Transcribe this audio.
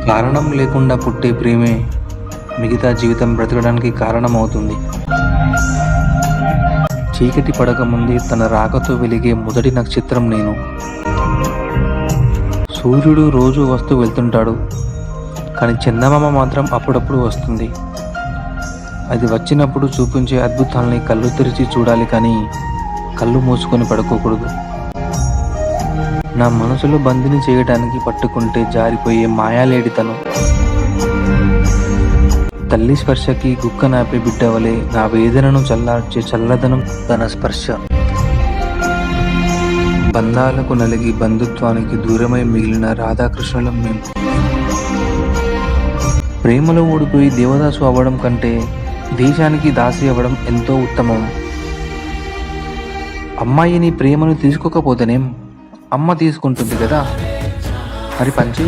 కారణం లేకుండా పుట్టే ప్రేమే మిగతా జీవితం బ్రతకడానికి కారణమవుతుంది. చీకటి పడకముందే తన రాకతో వెలిగే మొదటి నక్షత్రం నేను. సూర్యుడు రోజు వస్తూ వెళ్తుంటాడు, కానీ చందమామ మాత్రం అప్పుడప్పుడు వస్తుంది. అది వచ్చినప్పుడు చూపించే అద్భుతాల్ని కళ్ళు తెరిచి చూడాలి, కానీ కళ్ళు మూసుకొని పడుకోకూడదు. నా మనసులో బందిని చేయడానికి పట్టుకుంటే జారిపోయే మాయాలేడితను. తల్లి స్పర్శకి గుక్క నాపే బిడ్డవలే నా వేదనను చల్లార్చే చల్లదనం తన స్పర్శ. బంధాలకు నలిగి బంధుత్వానికి దూరమై మిగిలిన రాధాకృష్ణులం మేము. ప్రేమలో ఓడిపోయి దేవదాసు అవ్వడం కంటే దేశానికి దాసి అవ్వడం ఎంతో ఉత్తమం. అమ్మాయిని ప్రేమను తీసుకోకపోతేనేం, అమ్మ తీసుకుంటుంది కదా. మరి పంచి